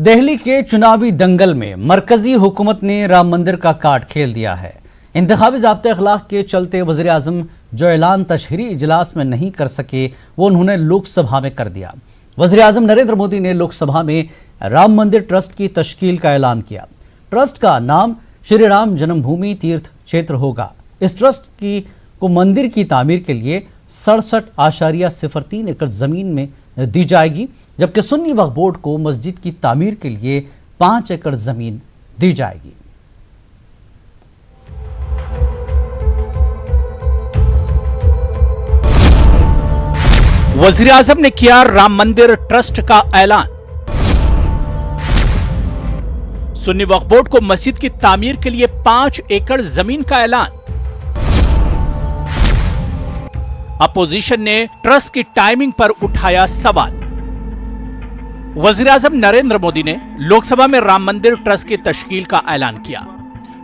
दिल्ली के चुनावी दंगल में मरकजी हुकूमत ने राम मंदिर का कार्ड खेल दिया है। इंतखाबी ज़ाब्ते अखलाक के चलते वज़ीर आज़म जो ऐलान तशहरी इजलास में नहीं कर सके वो उन्होंने लोकसभा में कर दिया। वज़ीर आज़म नरेंद्र मोदी ने लोकसभा में राम मंदिर ट्रस्ट की तश्कील का ऐलान किया। ट्रस्ट का नाम श्री राम जन्मभूमि तीर्थ क्षेत्र होगा। इस ट्रस्ट को मंदिर की तामीर के लिए 67.03 एकड़ जमीन में दी जाएगी, जबकि सुन्नी वक्फ बोर्ड को मस्जिद की तामीर के लिए 5 एकड़ जमीन दी जाएगी। वज़ीर आज़म ने किया राम मंदिर ट्रस्ट का ऐलान। सुन्नी वक्फ बोर्ड को मस्जिद की तामीर के लिए 5 एकड़ जमीन का ऐलान। अपोजिशन ने ट्रस्ट की टाइमिंग पर उठाया सवाल। वज़ीर आज़म नरेंद्र मोदी ने लोकसभा में राम मंदिर ट्रस्ट की तश्कील का ऐलान किया।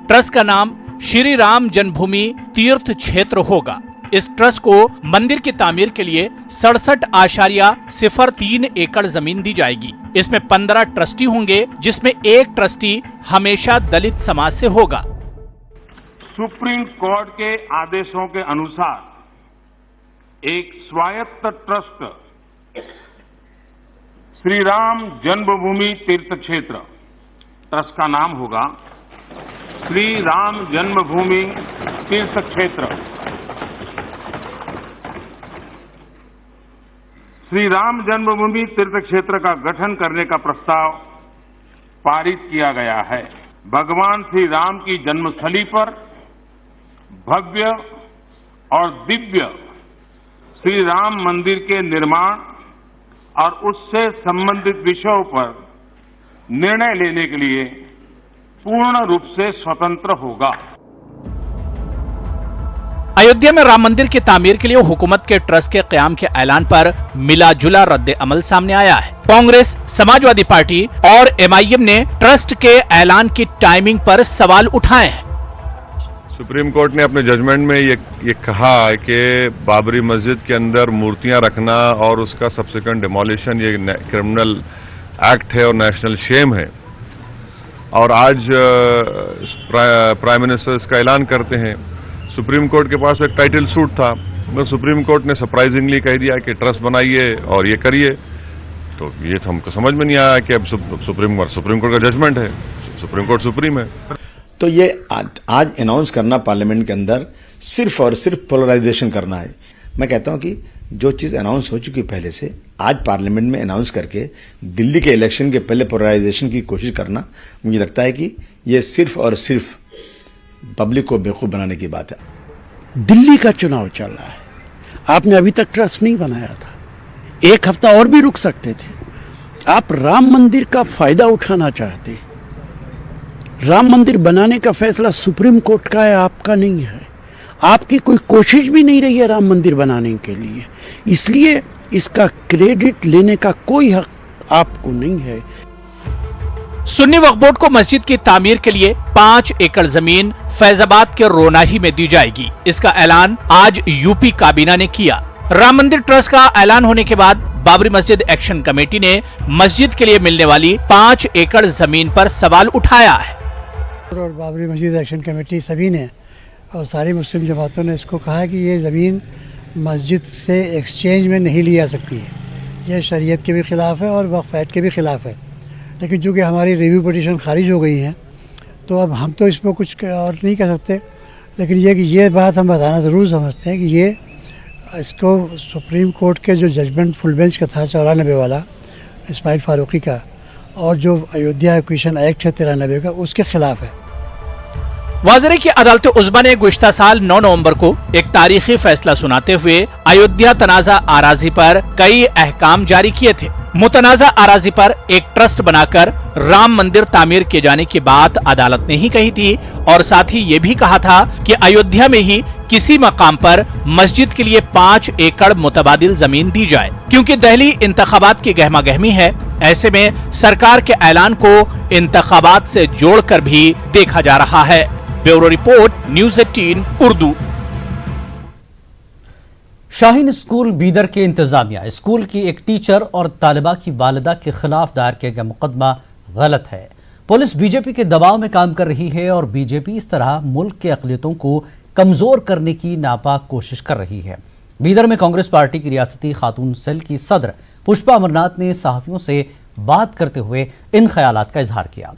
ट्रस्ट का नाम श्री राम जन्मभूमि तीर्थ क्षेत्र होगा। इस ट्रस्ट को मंदिर की तामीर के लिए 67.03 एकड़ जमीन दी जाएगी। इसमें 15 ट्रस्टी होंगे, जिसमें एक ट्रस्टी हमेशा दलित समाज से होगा। सुप्रीम कोर्ट के आदेशों के अनुसार एक स्वायत्त ट्रस्ट श्री राम जन्मभूमि तीर्थ क्षेत्र, ट्रस्ट का नाम होगा श्री राम जन्मभूमि तीर्थ क्षेत्र। श्री राम जन्मभूमि तीर्थ क्षेत्र का गठन करने का प्रस्ताव पारित किया गया है। भगवान श्री राम की जन्मस्थली पर भव्य और दिव्य श्री राम मंदिर के निर्माण और उससे संबंधित विषयों पर निर्णय लेने के लिए पूर्ण रूप से स्वतंत्र होगा। अयोध्या में राम मंदिर की तामीर के लिए हुकूमत के ट्रस्ट के क़याम के ऐलान पर मिला जुला रद्द अमल सामने आया है। कांग्रेस, समाजवादी पार्टी और एमआईएम ने ट्रस्ट के ऐलान की टाइमिंग पर सवाल उठाए हैं। सुप्रीम कोर्ट ने अपने जजमेंट में ये कहा है कि बाबरी मस्जिद के अंदर मूर्तियां रखना और उसका सब्सिक्वेंट डिमोलिशन ये क्रिमिनल एक्ट है और नेशनल शेम है। और आज प्राइम मिनिस्टर इसका ऐलान करते हैं। सुप्रीम कोर्ट के पास एक टाइटल सूट था, मगर सुप्रीम कोर्ट ने सरप्राइजिंगली कह दिया कि ट्रस्ट बनाइए और ये करिए। तो ये तो हमको समझ में नहीं आया कि अब सुप्रीम कोर्ट का जजमेंट है, सुप्रीम कोर्ट सुप्रीम है। तो ये आज अनाउंस करना पार्लियामेंट के अंदर सिर्फ और सिर्फ पोलराइजेशन करना है। मैं कहता हूं कि जो चीज अनाउंस हो चुकी पहले से, आज पार्लियामेंट में अनाउंस करके दिल्ली के इलेक्शन के पहले पोलराइजेशन की कोशिश करना, मुझे लगता है कि ये सिर्फ और सिर्फ पब्लिक को बेवकूफ बनाने की बात है। दिल्ली का चुनाव चल रहा है, आपने अभी तक ट्रस्ट नहीं बनाया था, एक हफ्ता और भी रुक सकते थे। आप राम मंदिर का फायदा उठाना चाहते। राम मंदिर बनाने का फैसला सुप्रीम कोर्ट का है, आपका नहीं है। आपकी कोई कोशिश भी नहीं रही है राम मंदिर बनाने के लिए, इसलिए इसका क्रेडिट लेने का कोई हक आपको नहीं है। सुन्नी वक्फ बोर्ड को मस्जिद की तामीर के लिए 5 एकड़ जमीन फैजाबाद के रोनाही में दी जाएगी। इसका ऐलान आज यूपी काबीना ने किया। राम मंदिर ट्रस्ट का ऐलान होने के बाद बाबरी मस्जिद एक्शन कमेटी ने मस्जिद के लिए मिलने वाली 5 एकड़ जमीन पर सवाल उठाया है। और बाबरी मस्जिद एक्शन कमेटी सभी ने और सारी मुस्लिम जमातों ने इसको कहा कि ये ज़मीन मस्जिद से एक्सचेंज में नहीं ली जा सकती है। यह शरीयत के भी ख़िलाफ़ है और वक्फ एक्ट के भी ख़िलाफ़ है। लेकिन चूँकि हमारी रिव्यू पिटीशन खारिज हो गई है, तो अब हम तो इस पर कुछ और नहीं कर सकते। लेकिन ये बात हम बताना ज़रूर समझते हैं कि ये इसको सुप्रीम कोर्ट के जो जजमेंट फुल बेंच का था 94 वाला इस्माइल फारूकी का, और जो अयोध्या एक्विजिशन एक्ट है 93 का, उसके खिलाफ है। वाज़ेह कि अदालत उज़्मा ने गुज़िश्ता साल 9 नवंबर को एक तारीखी फैसला सुनाते हुए अयोध्या तनाज़ा आराज़ी पर कई अहकाम जारी किए थे। मुतनाज़ा आराज़ी पर एक ट्रस्ट बनाकर राम मंदिर तामीर किए जाने की बात अदालत ने ही कही थी, और साथ ही ये भी कहा था कि अयोध्या में ही किसी मकाम पर मस्जिद के लिए 5 एकड़ मुतबादिल जमीन दी जाए। क्योंकि दिल्ली इंतखाबात की गहमा गहमी है, ऐसे में सरकार के ऐलान को इंतखाबात से जोड़कर भी देखा जा रहा है। Bureau report, news 18 Urdu. Shaheen school Bidar के इंतजामिया स्कूल की एक टीचर और तालिबा की वालिदा के खिलाफ दायर किया गया मुकदमा गलत है। पुलिस बीजेपी के दबाव में काम कर रही है और बीजेपी इस तरह मुल्क के अक़लियतों को कमजोर करने की नापाक कोशिश कर रही है। बीदर में कांग्रेस पार्टी की रियासती खातून सेल की सदर पुष्पा अमरनाथ ने सहाफियों से बात करते हुए इन ख्यालात का इजहार किया।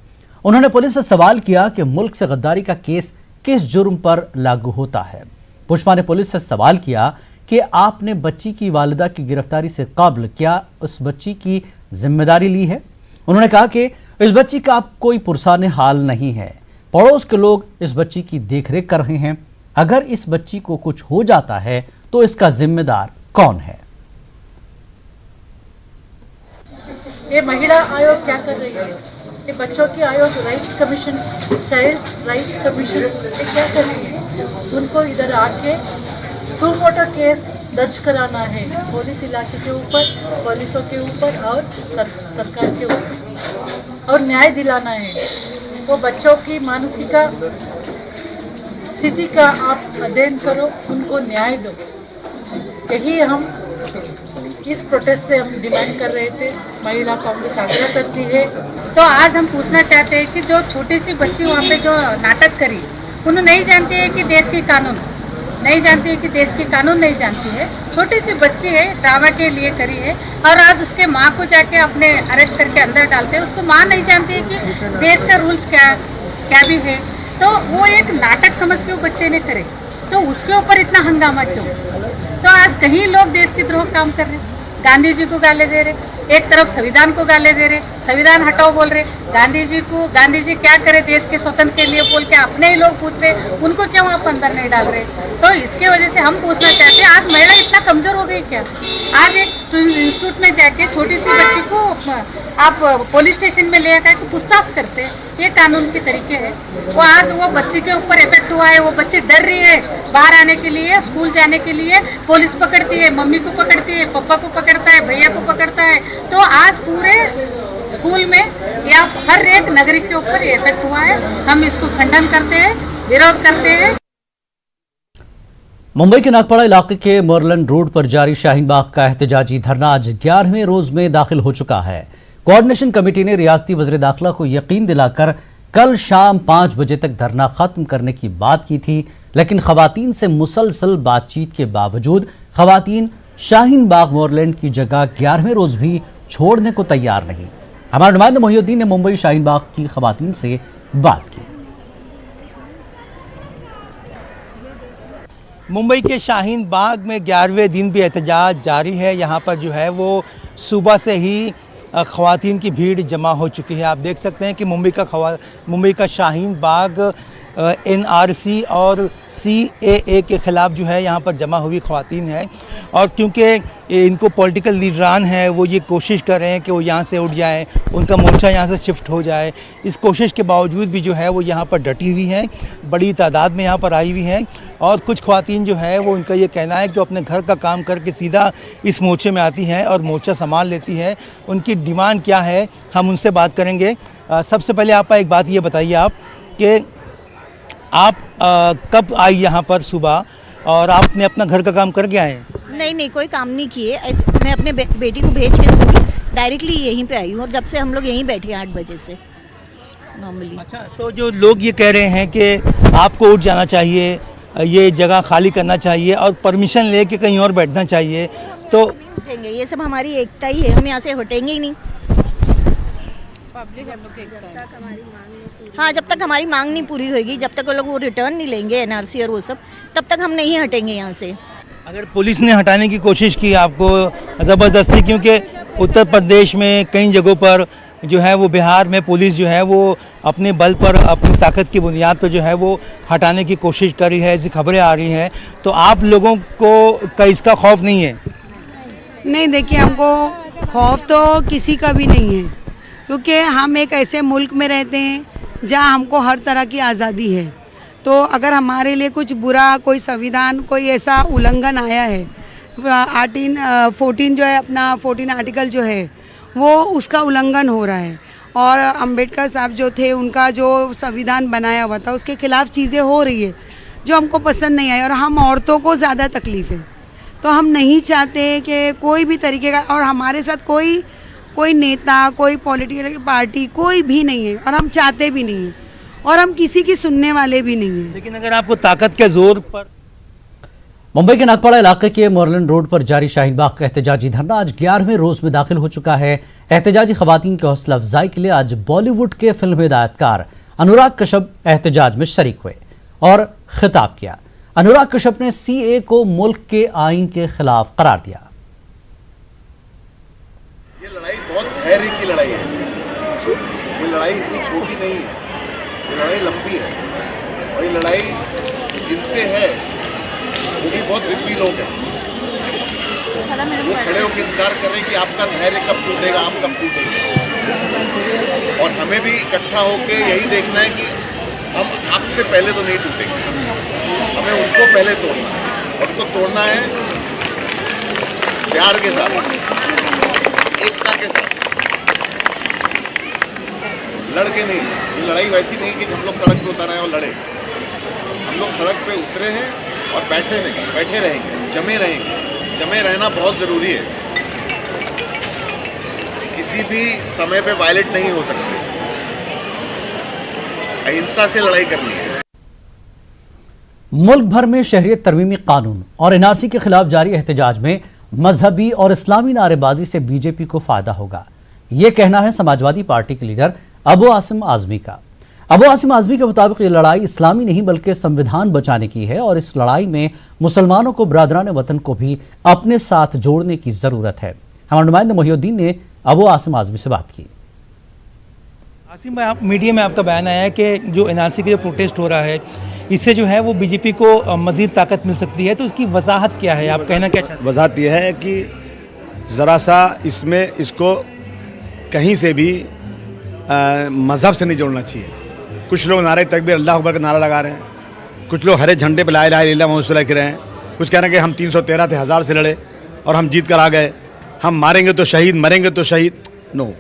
उन्होंने पुलिस से सवाल किया कि मुल्क से गद्दारी का केस किस जुर्म पर लागू होता है। पुष्पा ने पुलिस से सवाल किया कि आपने बच्ची की वालिदा की गिरफ्तारी से कब्ल क्या उस बच्ची की जिम्मेदारी ली है। उन्होंने कहा कि इस बच्ची का अब कोई पुरसाने हाल नहीं है, पड़ोस के लोग इस बच्ची की देखरेख कर रहे हैं। अगर इस बच्ची को कुछ हो जाता है तो इसका जिम्मेदार कौन है। ये महिला आयोग क्या कर रही है, ये बच्चों की आयोग rights commission, childs rights commission, ये क्या कर रही है। उनको इधर आके सुमोटो केस दर्ज कराना है पुलिस इलाके के ऊपर, पुलिसों के ऊपर और सरकार के ऊपर, और न्याय दिलाना है। वो बच्चों की मानसिक स्थिति का आप अध्ययन करो, उनको न्याय दो। यही हम इस प्रोटेस्ट से हम डिमांड कर रहे थे। महिला कांग्रेस आग्रह करती है। तो आज हम पूछना चाहते हैं कि जो छोटी सी बच्ची वहाँ पे जो नाटक करी, उन्होंने नहीं जानती है कि देश के कानून नहीं जानती है कि देश के कानून नहीं जानती है। छोटी सी बच्ची है, ड्रामा के लिए करी है, और आज उसके माँ को जाके अपने अरेस्ट करके अंदर डालते हैं। उसको माँ नहीं जानती है कि देश का रूल्स क्या भी है। तो वो एक नाटक समझ के वो बच्चे ने करे, तो उसके ऊपर इतना हंगामा क्यों। तो आज कहीं लोग देश की द्रोह काम कर रहे, गांधी जी को गाले दे रहे, एक तरफ संविधान को गाले दे रहे, संविधान हटाओ बोल रहे, गांधी जी क्या करे देश के स्वतंत्र के लिए बोल के अपने ही लोग पूछ रहे, उनको क्यों आप अंदर नहीं डाल रहे। तो इसके वजह से हम पूछना चाहते हैं, आज महिला इतना कमजोर हो गई क्या। आज एक इंस्टीट्यूट में जाके छोटी सी बच्ची को आप पुलिस स्टेशन में ले आकर पूछताछ करते हैं, ये कानून के तरीके है। वो आज वो बच्ची के ऊपर इफेक्ट हुआ है, वो बच्ची डर रही है बाहर आने के लिए, स्कूल जाने के लिए। पुलिस पकड़ती है, मम्मी को पकड़ती है, पापा को पकड़ता है, भैया को पकड़ता है। तो आज पूरे स्कूल में या हर एक नागरिक के ऊपर ये इफेक्ट हुआ है। हम इसको खंडन करते हैं, विरोध करते हैं। मुंबई के नागपाड़ा इलाके के मोरलैंड रोड पर जारी शाहीन बाग का एहतजाजी धरना आज 11वें रोज में दाखिल हो चुका है। कोऑर्डिनेशन कमेटी ने रियासती वज़ीर दाखिला को यकीन दिलाकर कल शाम 5 बजे तक धरना खत्म करने की बात की थी, लेकिन खवातीन से मुसलसल बातचीत के बावजूद खवातीन शाहीन बाग मोरलैंड की जगह 11वें रोज भी छोड़ने को तैयार नहीं। हमारे नुमाइंदा मोहिउद्दीन ने मुंबई शाहीन बाग की खवातीन से बात की। मुंबई के शाहीन बाग में 11वें दिन भी एहतजाज जारी है। यहाँ पर जो है वो सुबह से ही ख़वातीन की भीड़ जमा हो चुकी है। आप देख सकते हैं कि मुंबई का शाहीन बाग NRC और CAA के ख़िलाफ़ जो है यहाँ पर जमा हुई ख़वातीन है, और क्योंकि इनको पॉलिटिकल लीडरान है, वो ये कोशिश कर रहे हैं कि वो यहाँ से उठ जाए, उनका मोर्चा यहाँ से शिफ्ट हो जाए। इस कोशिश के बावजूद भी जो है वो यहाँ पर डटी हुई हैं, बड़ी तादाद में यहाँ पर आई हुई हैं। और कुछ ख़वातीन जो है वो उनका ये कहना है कि अपने घर का काम करके सीधा इस मोर्चे में आती हैं और मोर्चा संभाल लेती है। उनकी डिमांड क्या है, हम उनसे बात करेंगे। सबसे पहले आप एक बात ये बताइए आप कि आप कब आई यहाँ पर सुबह, और आपने अपना घर का काम करके आए? नहीं, कोई काम नहीं किए। मैं अपने बेटी को भेज के स्कूल डायरेक्टली यहीं पे आई हूँ, और जब से हम लोग यहीं बैठे हैं 8 बजे से नॉर्मली। अच्छा, तो जो लोग ये कह रहे हैं कि आपको उठ जाना चाहिए, ये जगह खाली करना चाहिए और परमिशन लेके कहीं और बैठना चाहिए, तो उठेंगे। ये सब हमारी एकता ही है, हम यहाँ से हटेंगे ही नहीं। हाँ, जब तक हमारी मांग नहीं पूरी होगी, जब तक वो लोग वो रिटर्न नहीं लेंगे NRC और वो सब, तब तक हम नहीं हटेंगे यहाँ से। अगर पुलिस ने हटाने की कोशिश की आपको ज़बरदस्ती, क्योंकि उत्तर प्रदेश में कई जगहों पर जो है वो, बिहार में पुलिस जो है वो अपने बल पर, अपनी ताकत की बुनियाद पर जो है वो हटाने की कोशिश कर रही है, ऐसी खबरें आ रही हैं, तो आप लोगों को इसका खौफ नहीं है? नहीं, देखिए, हमको खौफ तो किसी का भी नहीं है, क्योंकि हम एक ऐसे मुल्क में रहते हैं जहाँ हमको हर तरह की आज़ादी है। तो अगर हमारे लिए कुछ बुरा, कोई संविधान, कोई ऐसा उल्लंघन आया है, 14 जो है अपना 14 आर्टिकल जो है वो उसका उल्लंघन हो रहा है, और अंबेडकर साहब जो थे उनका जो संविधान बनाया हुआ था उसके खिलाफ़ चीज़ें हो रही है जो हमको पसंद नहीं आई, और हम औरतों को ज़्यादा तकलीफ़ है। तो हम नहीं चाहते कि कोई भी तरीके का, और हमारे साथ कोई कोई नेता, कोई पॉलिटिकल पार्टी, कोई भी नहीं है और हम चाहते भी नहीं हैं और हम किसी की सुनने वाले भी नहीं हैं। लेकिन अगर आपको ताकत के जोर पर मुंबई के नागपाड़ा इलाके के मोरलैंड रोड पर जारी शाहीन बाग का एहतजाजी धरना आज 11वें रोज में दाखिल हो चुका है। एहतजाजी खवातीन की हौसला अफजाई के लिए आज बॉलीवुड के फिल्म हिदायतकार अनुराग कश्यप एहतजाज में शरीक हुए और खिताब किया। अनुराग कश्यप ने सीए को मुल्क के आईन के खिलाफ करार दिया। ये लड़ाई बहुत धैर्य की लड़ाई है, ये लड़ाई इतनी छोटी नहीं है, ये लड़ाई लंबी है और ये लड़ाई जिनसे है वो भी बहुत जिद्दी लोग हैं। वो खड़े होकर इंतजार कर रहे हैं कि आपका धैर्य कब टूटेगा, आप कब टूटेंगे। और हमें भी इकट्ठा होकर यही देखना है कि हम आपसे पहले तो नहीं टूटेंगे, हमें उनको पहले तोड़ना है। और उनको तोड़ना है प्यार के साथ, एकता के साथ, लड़के नहीं। ये लड़ाई वैसी नहीं कि हम लोग सड़क पे उतर आए और लड़े। हम लोग सड़क पे उतरे हैं और बैठे नहीं, बैठे रहेंगे, जमे रहेंगे। जमे रहना बहुत ज़रूरी है, किसी भी समय पे वायलेट नहीं हो सकते, अहिंसा से लड़ाई करनी है। मुल्क भर में शहरियत तरमीमी कानून और एनआरसी के खिलाफ जारी एहतजाज में मजहबी और इस्लामी नारेबाजी से बीजेपी को फायदा होगा, ये कहना है समाजवादी पार्टी के लीडर अबू आसिम आजमी का। अबू आसिम आजमी के मुताबिक ये लड़ाई इस्लामी नहीं बल्कि संविधान बचाने की है और इस लड़ाई में मुसलमानों को बरादरान वतन को भी अपने साथ जोड़ने की जरूरत है। हमारे नुमाइंदे मोहिउद्दीन ने अबू आसिम आजमी से बात की। आसिम भाई, आप मीडिया में आपका बयान आया है कि जो एनआरसी का जो प्रोटेस्ट हो रहा है इससे जो है वो बीजेपी को मजीद ताकत मिल सकती है, तो उसकी वजाहत क्या है, आप कहना क्या चाहते हैं? वजाहत यह है कि ज़रा सा इसमें इसको कहीं से भी मज़हब से नहीं जोड़ना चाहिए। कुछ लोग नारे तकबीर अल्लाह अकबर का नारा लगा रहे हैं, कुछ लोग हरे झंडे पर ला इलाहा इल्लल्लाह मुहम्मद रसूलुल्लाह कह रहे हैं, कुछ कह रहे हैं कि हम 313 थे, 1000 से लड़े और हम जीत कर आ गए, हम मारेंगे तो शहीद, मरेंगे तो शहीद। नो,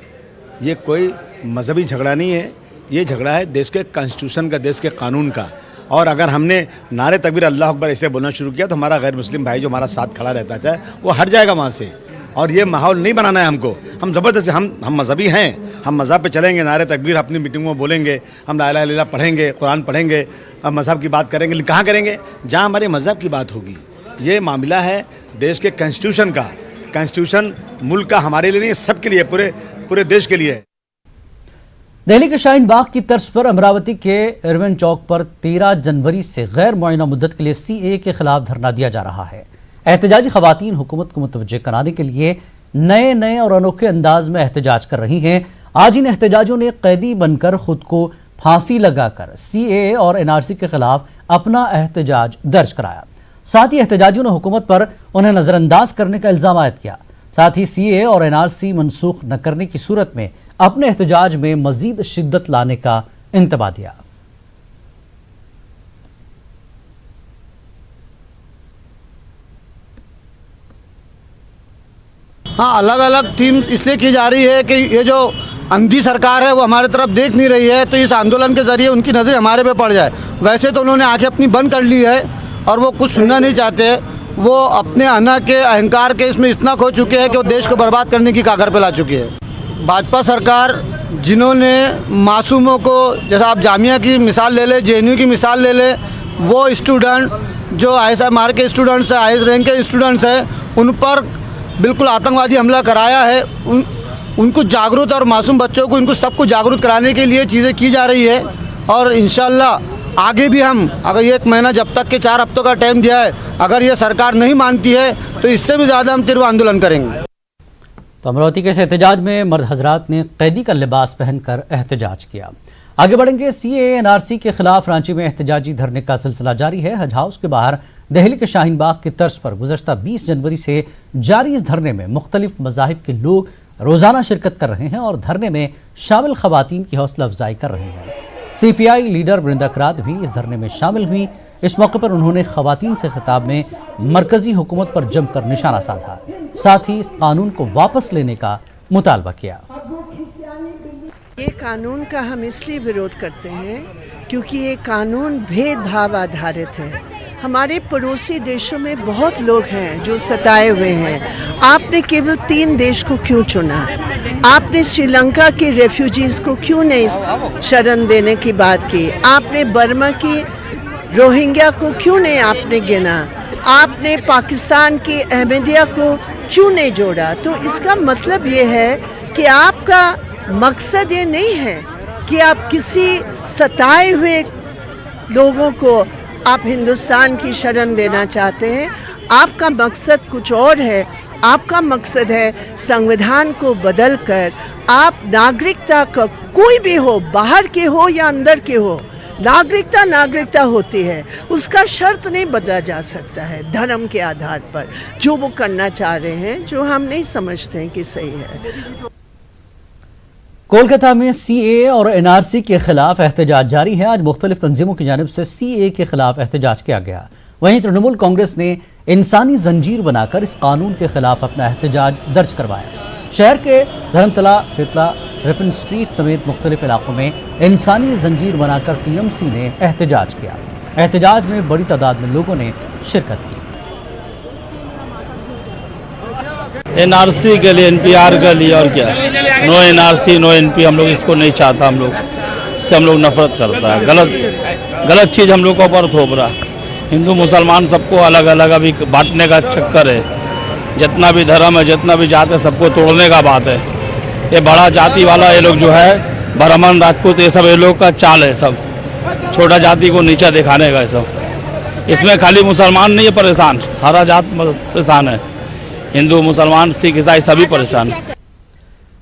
ये कोई मजहबी झगड़ा नहीं है, ये झगड़ा है देश के कॉन्स्टिट्यूशन का, देश के कानून का। और अगर हमने नारे तकबीर अल्लाह अकबर ऐसे बोलना शुरू किया तो हमारा गैर मुस्लिम भाई जो हमारा साथ खड़ा रहता है वो हट जाएगा वहाँ से। और ये माहौल नहीं बनाना है हमको। हम ज़बरदस्ती हम मजहबी हैं, हम मज़हब पे चलेंगे, नारे तकबीर अपनी मीटिंगों में बोलेंगे, हम ला इलाहा इल्लल्लाह पढ़ेंगे, कुरान पढ़ेंगे, हम मज़हब की बात करेंगे। कहाँ करेंगे? जहाँ हमारे मज़हब की बात होगी। ये मामला है देश के कॉन्स्टिट्यूशन का। कॉन्स्टिट्यूशन मुल्क का हमारे लिए नहीं, सबके लिए, पूरे देश के लिए है। दिल्ली के शाहीन बाग की तर्ज पर अमरावती के इरविन चौक पर 13 जनवरी से गैर मुअय्यना मुद्दत के लिए सीए के खिलाफ धरना दिया जा रहा है। एहतजाजी खवातीन हुकूमत को मुतवज्जे कराने के लिए नए और अनोखे अंदाज में एहतजाज कर रही हैं। आज इन एहतजाजों ने कैदी बनकर खुद को फांसी लगाकर सीए और एनआरसी के खिलाफ अपना एहतजाज दर्ज कराया। साथ ही एहतजाजियों ने हुकूमत पर उन्हें नजरअंदाज करने का इल्जाम आयद किया। साथ ही सीए और एनआरसी मनसूख न करने की सूरत में अपने एहतजाज में मजीद शिद्दत लाने का इंतबा दिया। हाँ, अलग अलग थीम इसलिए की जा रही है कि ये जो अंधी सरकार है वो हमारे तरफ देख नहीं रही है, तो इस आंदोलन के ज़रिए उनकी नज़र हमारे पे पड़ जाए। वैसे तो उन्होंने आंखें अपनी बंद कर ली है और वो कुछ सुनना नहीं चाहते। वो अपने अना के, अहंकार के इसमें इतना खो चुके हैं कि वो देश को बर्बाद करने की कागर पे ला चुकी है। भाजपा सरकार जिन्होंने मासूमों को, जैसा आप जामिया की मिसाल ले लें, जेएनयू की मिसाल ले लें, वो स्टूडेंट जो ISMR के स्टूडेंट्स हैं, हाईएस्ट रैंक के स्टूडेंट्स हैं, उन पर बिल्कुल आतंकवादी हमला कराया है। उनको जागरूक और मासूम बच्चों को, इनको सबको जागरूक कराने के लिए चीज़ें की जा रही है। और इंशाल्लाह आगे भी हम, अगर 1 महीना जब तक के 4 हफ्तों का टाइम दिया है, अगर ये सरकार नहीं मानती है तो इससे भी ज़्यादा हम तीव्र आंदोलन करेंगे। तो अमरावती के इस एहतजाज में मर्द हजरात ने कैदी का लिबास पहनकर एहतजाज किया। आगे बढ़ेंगे। सीए एनआरसी के खिलाफ रांची में एहतजाजी धरने का सिलसिला जारी है। हज हाउस के बाहर दिल्ली के शाहीन बाग की तर्ज पर गुज़श्ता 20 जनवरी से जारी इस धरने में मुख्तलिफ मज़ाहिब के लोग रोज़ाना शिरकत कर रहे हैं और धरने में शामिल खवातीन की हौसला अफजाई कर रहे हैं। CPI लीडर बृंदा करात भी इस धरने में शामिल हुई। इस मौके पर उन्होंने खवातीन से खिताब में मरकजी हुकूमत पर जमकर निशाना साधा, साथ ही इस कानून को वापस लेने का मुतालबा किया। ये कानून का हम इसलिए विरोध करते हैं क्योंकि ये कानून भेदभाव आधारित है। हमारे पड़ोसी देशों में बहुत लोग हैं जो सताए हुए हैं। आपने केवल 3 देश को क्यों चुना? आपने श्रीलंका के रेफ्यूजीज को क्यों नहीं शरण देने की बात की? आपने बर्मा की रोहिंग्या को क्यों नहीं आपने गिना? आपने पाकिस्तान की अहमदिया को क्यों नहीं जोड़ा? तो इसका मतलब ये है कि आपका मकसद ये नहीं है कि आप किसी सताए हुए लोगों को आप हिंदुस्तान की शरण देना चाहते हैं। आपका मकसद कुछ और है। आपका मकसद है संविधान को बदलकर आप नागरिकता का, कोई भी हो, बाहर के हो या अंदर के हो, नागरिकता होती है, उसका शर्त नहीं बदला जा सकता है धर्म के आधार पर। जो वो करना चाह रहे हैं, जो हम नहीं समझते हैं कि सही है। कोलकाता में सीएए और एनआरसी के खिलाफ एहतजाज जारी है। आज मुख्तलिफ तंजीमों की जानिब से सीएए के खिलाफ एहतजाज किया गया। वहीं तृणमूल कांग्रेस ने इंसानी जंजीर बनाकर इस कानून के खिलाफ अपना एहतजाज दर्ज करवाया। शहर के धर्मतला, चेतला, रिपन स्ट्रीट समेत मुख्तलिफ इलाकों में इंसानी जंजीर बनाकर टीएमसी ने एहतजाज किया। एहतजाज में बड़ी तादाद में लोगों ने शिरकत की। एनआरसी के लिए, एनपीआर के लिए, और क्या, नो एनआरसी नो एनपी, हम लोग इसको नहीं चाहता। हम लोग इससे हम लोग नफरत करता है। गलत चीज हम लोग को ऊपर थोप रहा। हिंदू मुसलमान सबको अलग अलग अभी बांटने का चक्कर है। जितना भी धर्म है, जितना भी जात है, सबको तोड़ने का बात है। ये बड़ा जाति वाला ये लोग जो है, ब्राह्मण, राजपूत, ये सब ये लोग का चाल है। सब छोटा जाति को नीचा दिखाने का सब। इसमें खाली मुसलमान नहीं है परेशान, सारा जात परेशान है। हिंदू, मुसलमान, सिख, ईसाई सभी परेशान है।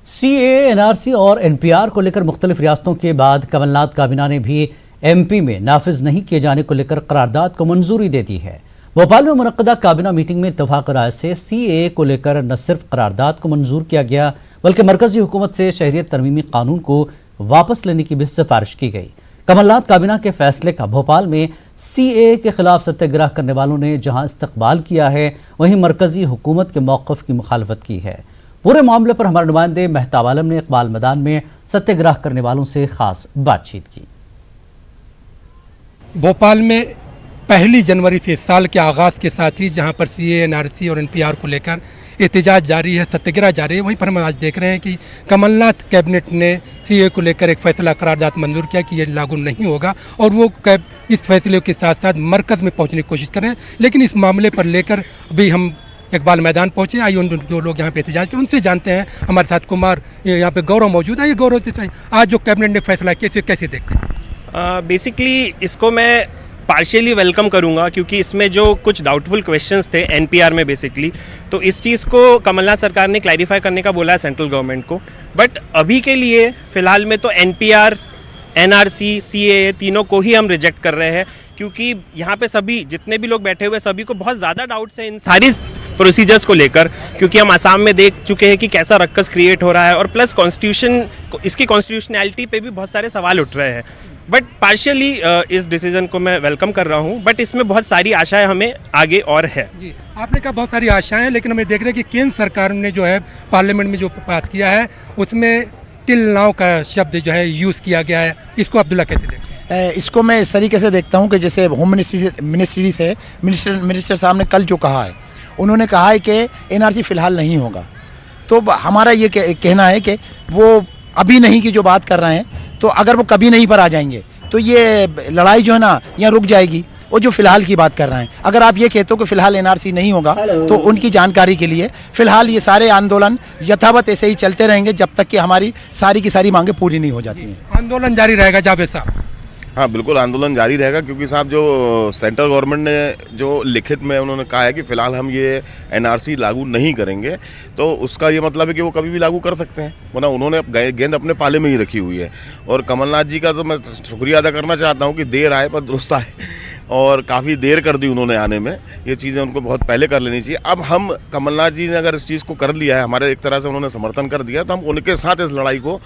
सीएए, एनआरसी और एनपीआर को लेकर मुख्तलिफ रियासतों के बाद कमलनाथ काबीना ने भी एमपी में नाफिज नहीं किए जाने को लेकर करारदाद को मंजूरी दे दी है। भोपाल में मुनक्कदा काबीना मीटिंग में इत्तफाक राय से सीएए को लेकर न सिर्फ करारदाद को मंजूर किया गया, बल्कि मरकजी हुकूमत से शहरियत तरमीमी कानून को वापस लेने की भी सिफारिश की गई। कमलनाथ काबीना के फैसले का भोपाल में सीएए के खिलाफ सत्याग्रह करने वालों ने जहां इस्तकबाल किया है, वहीं मरकजी हुकूमत के मौक़िफ़ की मुखालफत की है। पूरे मामले पर हमारे नुमाइंदे मेहताब आलम ने इकबाल मैदान में सत्याग्रह करने वालों से खास बातचीत की। भोपाल में 1 जनवरी से साल के आगाज़ के साथ ही जहां पर सीएए, एनआरसी और एनपीआर को लेकर एहतजाज जारी है, सत्याग्रह जारी है, वहीं पर हम आज देख रहे हैं कि कमलनाथ कैबिनेट ने सीएए को लेकर एक फैसला करारदाद मंजूर किया कि ये लागू नहीं होगा, और वो इस फैसले के साथ साथ मरकज़ में पहुंचने की कोशिश कर रहे हैं। लेकिन इस मामले पर लेकर अभी हम इकबाल मैदान पहुंचे। आइए उन जो लोग यहाँ पे एहतजाज कर उनसे जानते हैं। हमारे साथ कुमार, यहाँ पे गौरव मौजूद है। ये गौरव से आज जो कैबिनेट ने फैसला किया, इसे कैसे देखते हैं? बेसिकली इसको मैं पार्शियली वेलकम करूंगा, क्योंकि इसमें जो कुछ डाउटफुल क्वेश्चंस थे एनपीआर में बेसिकली, तो इस चीज़ को कमलनाथ सरकार ने क्लैरिफाई करने का बोला है सेंट्रल गवर्नमेंट को। बट अभी के लिए फ़िलहाल में तो एनपीआर, एनआरसी, सीएए तीनों को ही हम रिजेक्ट कर रहे हैं, क्योंकि यहाँ पे सभी जितने भी लोग बैठे हुए सभी को बहुत ज़्यादा डाउट्स हैं इन सारी प्रोसीजर्स को लेकर, क्योंकि हम आसाम में देख चुके हैं कि कैसा रक्कस क्रिएट हो रहा है, और प्लस कॉन्स्टिट्यूशन, इसकी कॉन्स्टिट्यूशनैलिटी पे भी बहुत सारे सवाल उठ रहे हैं। बट पार्शियली इस डिसीजन को मैं वेलकम कर रहा हूँ, बट इसमें बहुत सारी आशाएं हमें आगे और है। जी, आपने कहा बहुत सारी आशाएं, लेकिन हमें देख रहे हैं कि केंद्र सरकार ने जो है पार्लियामेंट में जो पास किया है, उसमें टिल नाउ का शब्द जो है यूज़ किया गया है। इसको अब्दुल्ला कैसे देखते हैं? इसको मैं इस तरीके से देखता हूँ कि जैसे होम मिनिस्ट्री से मिनिस्टर साहब ने कल जो कहा है, उन्होंने कहा है कि एनआरसी फ़िलहाल नहीं होगा। तो हमारा ये कहना है कि वो अभी नहीं की जो बात कर रहे हैं, तो अगर वो कभी नहीं पर आ जाएंगे तो ये लड़ाई जो है ना यहाँ रुक जाएगी। वो जो फ़िलहाल की बात कर रहे हैं, अगर आप ये कहते हो कि फ़िलहाल एनआरसी नहीं होगा, तो उनकी जानकारी के लिए फ़िलहाल ये सारे आंदोलन यथावत ऐसे ही चलते रहेंगे जब तक कि हमारी सारी की सारी मांगें पूरी नहीं हो जाती हैं। आंदोलन जारी रहेगा जावेद साहब? हाँ, बिल्कुल आंदोलन जारी रहेगा, क्योंकि साहब जो सेंट्रल गवर्नमेंट ने जो लिखित में उन्होंने कहा है कि फ़िलहाल हम ये एनआरसी लागू नहीं करेंगे, तो उसका ये मतलब है कि वो कभी भी लागू कर सकते हैं, वरना उन्होंने गेंद अपने पाले में ही रखी हुई है। और कमलनाथ जी का तो मैं शुक्रिया अदा करना चाहता हूँ कि देर आए पर दुरुस्त आए, और काफ़ी देर कर दी उन्होंने आने में। ये चीज़ें उनको बहुत पहले कर लेनी चाहिए। अब हम कमलनाथ जी ने अगर इस चीज़ को कर लिया है, हमारे एक तरह से उन्होंने समर्थन कर दिया, तो हम उनके साथ इस लड़ाई को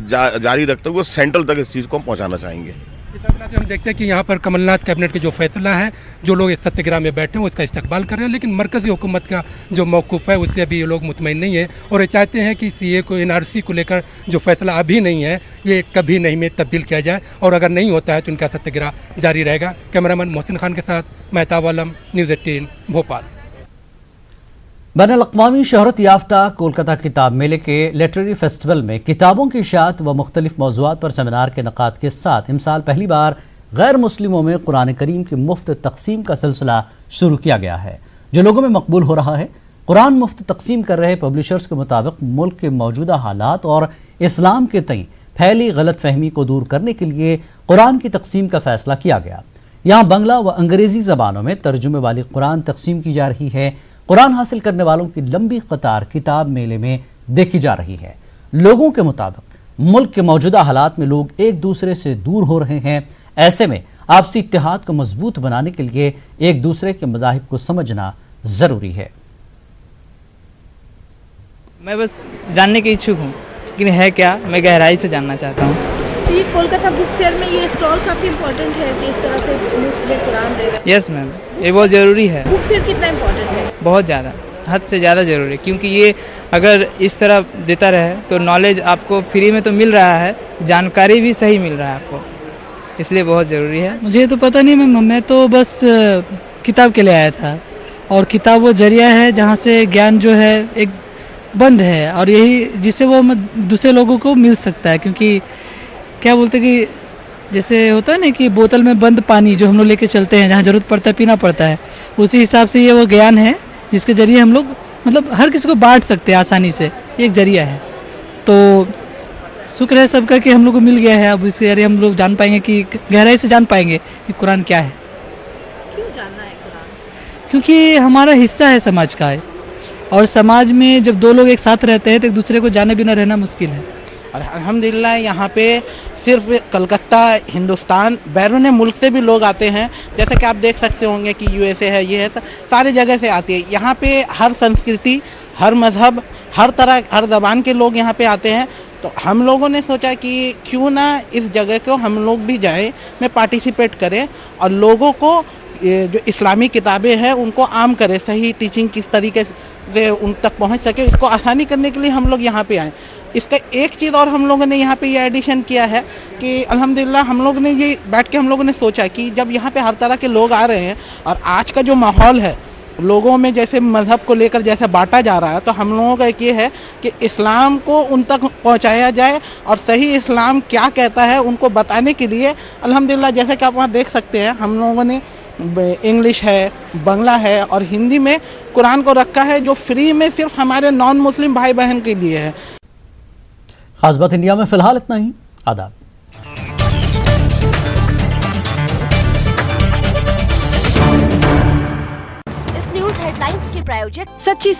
जारी रखते हुए सेंट्रल तक इस चीज़ को हम पहुँचाना चाहेंगे। हम देखते हैं कि यहाँ पर कमलनाथ कैबिनेट के जो फैसला है, जो लोग इस सत्याग्रह में बैठे हैं उसका इस्तकबाल कर रहे हैं, लेकिन मरकज़ी हुकूमत का जो मौक़िफ़ है उससे अभी ये लोग मुतमईन नहीं है, और ये चाहते हैं कि सीए को, एनआरसी को लेकर जो फैसला अभी नहीं है, ये कभी नहीं में तब्दील किया जाए, और अगर नहीं होता है तो इनका सत्याग्रह जारी रहेगा। कैमरामैन मोहसिन खान के साथ मेहताब आलम, न्यूज़ 18 भोपाल। बैनुल-अक़वामी शोहरत याफ्ता कोलकाता किताब मेले के लिटरेरी फेस्टिवल में किताबों की इशाअत व मुख्तलिफ मौज़ूआत पर सेमिनार के इनेकाद के साथ इमसाल पहली बार गैर मुस्लिमों में कुरान करीम की मुफ्त तकसीम का सिलसिला शुरू किया गया है, जो लोगों में मकबूल हो रहा है। कुरान मुफ्त तकसीम कर रहे पब्लिशर्स के मुताबिक मुल्क के मौजूदा हालात और इस्लाम के तई फैली गलत फहमी को दूर करने के लिए कुरान की तकसीम का फैसला किया गया। यहाँ बांग्ला व अंग्रेजी ज़बानों में तर्जुमे वाली कुरान तकसीम की जा रही है। कुरान हासिल करने वालों की लंबी कतार किताब मेले में देखी जा रही है। लोगों के मुताबिक मुल्क के मौजूदा हालात में लोग एक दूसरे से दूर हो रहे हैं। ऐसे में आपसी इत्तेहाद को मजबूत बनाने के लिए एक दूसरे के मज़ाहिब को समझना जरूरी है। मैं बस जानने के इच्छुक हूँ कि है क्या, मैं गहराई से जानना चाहता हूँ। ये कोलकाता बुक फेयर में ये स्टॉल काफी इम्पोर्टेंट है कि इस तरह से मुफ्त में कुरान दे रहे हैं। यस मैम, ये बहुत ज़रूरी है। बुक फेयर कितना इम्पोर्टेंट है? बहुत ज़्यादा, हद से ज़्यादा ज़रूरी है, क्योंकि ये अगर इस तरह देता रहे तो नॉलेज आपको फ्री में तो मिल रहा है, जानकारी भी सही मिल रहा है आपको, इसलिए बहुत ज़रूरी है। मुझे तो पता नहीं मैम, मैं तो बस किताब के लिए आया था, और किताब वो जरिया है जहाँ से ज्ञान जो है एक बंद है, और यही जिससे वो दूसरे लोगों को मिल सकता है। क्योंकि क्या बोलते कि जैसे होता है ना कि बोतल में बंद पानी जो हम लोग लेके चलते हैं, जहाँ जरूरत पड़ता है पीना पड़ता है, उसी हिसाब से ये वो ज्ञान है जिसके जरिए हम लोग मतलब हर किसी को बांट सकते हैं आसानी से, ये एक जरिया है। तो शुक्र है सबका कि हम लोग को मिल गया है। अब इसके जरिए हम लोग जान पाएंगे कि गहराई से जान पाएंगे कि कुरान क्या है। क्यों जानना है कुरान? क्योंकि हमारा हिस्सा है समाज का है, और समाज में जब दो लोग एक साथ रहते हैं तो एक दूसरे को जाने बिना रहना मुश्किल है। और अल्हम्दुलिल्लाह यहाँ पे सिर्फ कलकत्ता, हिंदुस्तान, बैरून मुल्क से भी लोग आते हैं। जैसे कि आप देख सकते होंगे कि यूएसए है, ये है, सारी जगह से आती है। यहाँ पे हर संस्कृति, हर मजहब, हर तरह, हर ज़बान के लोग यहाँ पे आते हैं। तो हम लोगों ने सोचा कि क्यों ना इस जगह को हम लोग भी जाएं, में पार्टिसिपेट करें और लोगों को जो इस्लामी किताबें हैं उनको आम करें, सही टीचिंग किस तरीके से उन तक पहुंच सके, इसको आसानी करने के लिए हम लोग यहाँ पे आए। इसका एक चीज़ और हम लोगों ने यहाँ पे ये एडिशन किया है कि अल्हम्दुलिल्लाह हम लोग ने ये बैठ के हम लोगों ने सोचा कि जब यहाँ पे हर तरह के लोग आ रहे हैं और आज का जो माहौल है लोगों में जैसे मजहब को लेकर जैसे बांटा जा रहा है, तो हम लोगों का एक ये है कि इस्लाम को उन तक पहुँचाया जाए और सही इस्लाम क्या कहता है उनको बताने के लिए अल्हम्दुलिल्लाह जैसे कि आप वहाँ देख सकते हैं हम लोगों ने इंग्लिश है, बांग्ला है और हिंदी में कुरान को रखा है, जो फ्री में सिर्फ हमारे नॉन मुस्लिम भाई बहन के लिए है। खास बात इंडिया में फिलहाल इतना ही। आदाब। इस न्यूज हेडलाइंस के प्रायोजक सच्ची